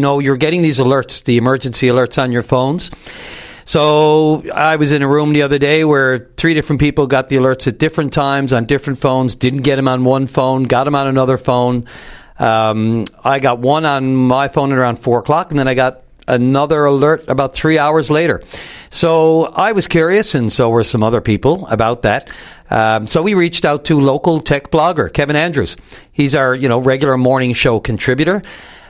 You're getting these alerts, the emergency alerts on your phones. So I was in a room the other day where 3 different people got the alerts at different times on different phones, didn't get them on one phone, got them on another phone. I got one on my phone at around 4 o'clock, and then I got another alert about 3 hours later. So I was curious, and so were some other people about that. So we reached out to local tech blogger Kevin Andrews. He's our, regular morning show contributor.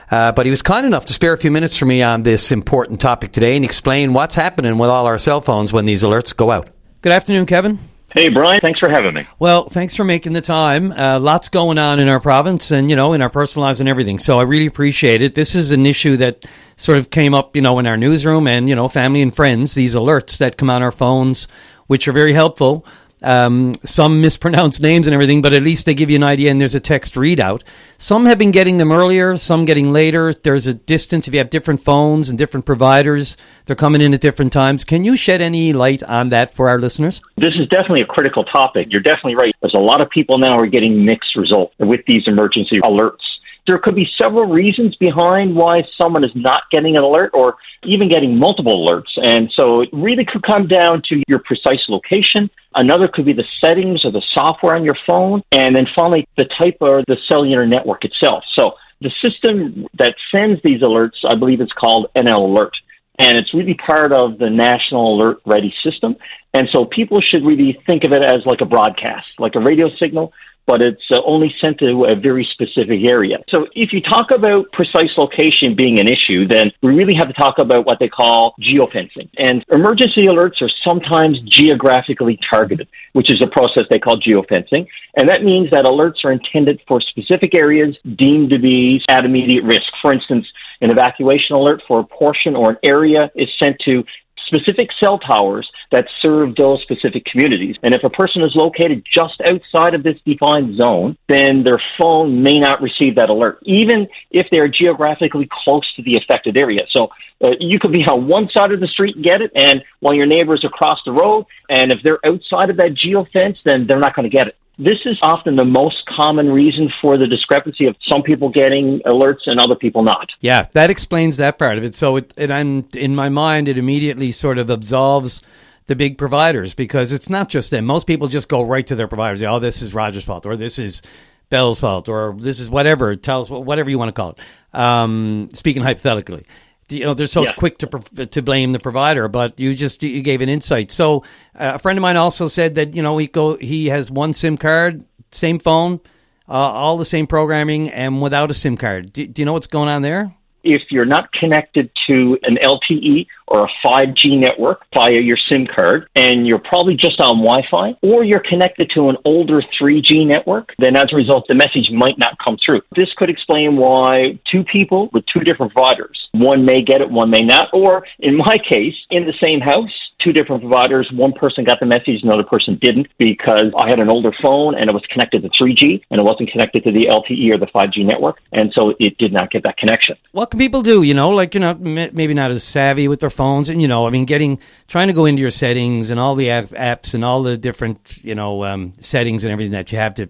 But he was kind enough to spare a few minutes for me on this important topic today and explain what's happening with all our cell phones when these alerts go out. Good afternoon, Kevin. Hey, Brian. Thanks for having me. Well, thanks for making the time. Lots going on in our province and, in our personal lives and everything. So I really appreciate it. This is an issue that sort of came up, in our newsroom and, family and friends, these alerts that come on our phones, which are very helpful. Some mispronounced names and everything, but at least they give you an idea and there's a text readout. Some have been getting them earlier, some getting later. There's a distance. If you have different phones and different providers, they're coming in at different times. Can you shed any light on that for our listeners? This is definitely a critical topic. You're definitely right. There's a lot of people now are getting mixed results with these emergency alerts. There could be several reasons behind why someone is not getting an alert or even getting multiple alerts. And so it really could come down to your precise location. Another could be the settings or the software on your phone. And then finally, the type or the cellular network itself. So the system that sends these alerts, I believe it's called NL Alert. And it's really part of the National Alert Ready system. And so people should really think of it as like a broadcast, like a radio signal, but it's only sent to a very specific area. So if you talk about precise location being an issue, then we really have to talk about what they call geofencing. And emergency alerts are sometimes geographically targeted, which is a process they call geofencing. And that means that alerts are intended for specific areas deemed to be at immediate risk. For instance, an evacuation alert for a portion or an area is sent to specific cell towers that serve those specific communities. And if a person is located just outside of this defined zone, then their phone may not receive that alert, even if they're geographically close to the affected area. So you could be on one side of the street and get it, and while your neighbor's across the road, and if they're outside of that geofence, then they're not going to get it. This is often the most common reason for the discrepancy of some people getting alerts and other people not. Yeah, that explains that part of it. So in my mind, it immediately sort of absolves the big providers because it's not just them. Most people just go right to their providers. Oh, this is Roger's fault, or this is Bell's fault, or this is whatever. Tell us whatever you want to call it. Speaking hypothetically. They're so quick to blame the provider, but you gave an insight. So a friend of mine also said that he has one SIM card, same phone, all the same programming, and without a SIM card. Do you know what's going on there? If you're not connected to an LTE or a 5G network via your SIM card, and you're probably just on Wi-Fi, or you're connected to an older 3G network, then as a result, the message might not come through. This could explain why 2 people with 2 different providers, one may get it, one may not, or in my case, in the same house, 2 different providers, one person got the message, another person didn't, because I had an older phone and it was connected to 3G and it wasn't connected to the LTE or the 5G network, and so it did not get that connection. What can people do? Maybe not as savvy with their phones, and trying to go into your settings and all the apps and all the different settings and everything that you have to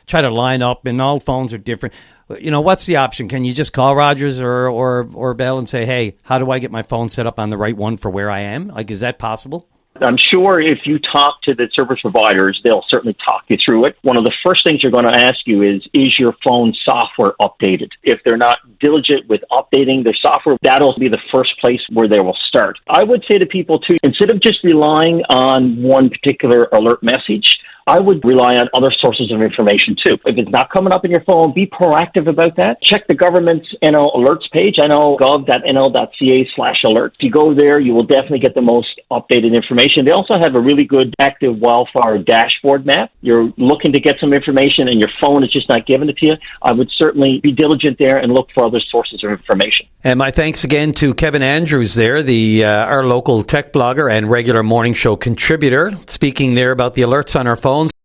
try to line up, and all phones are different. What's the option? Can you just call Rogers or Bell and say, hey, how do I get my phone set up on the right one for where I am? Is that possible? I'm sure if you talk to the service providers, they'll certainly talk you through it. One of the first things they're going to ask you is your phone software updated? If they're not diligent with updating their software, that'll be the first place where they will start. I would say to people, too, instead of just relying on one particular alert message, I would rely on other sources of information, too. If it's not coming up in your phone, be proactive about that. Check the government's NL Alerts page, nl.gov.nl.ca/alert. If you go there, you will definitely get the most updated information. They also have a really good active wildfire dashboard map. You're looking to get some information and your phone is just not giving it to you, I would certainly be diligent there and look for other sources of information. And my thanks again to Kevin Andrews there, our local tech blogger and regular morning show contributor, speaking there about the alerts on our phone.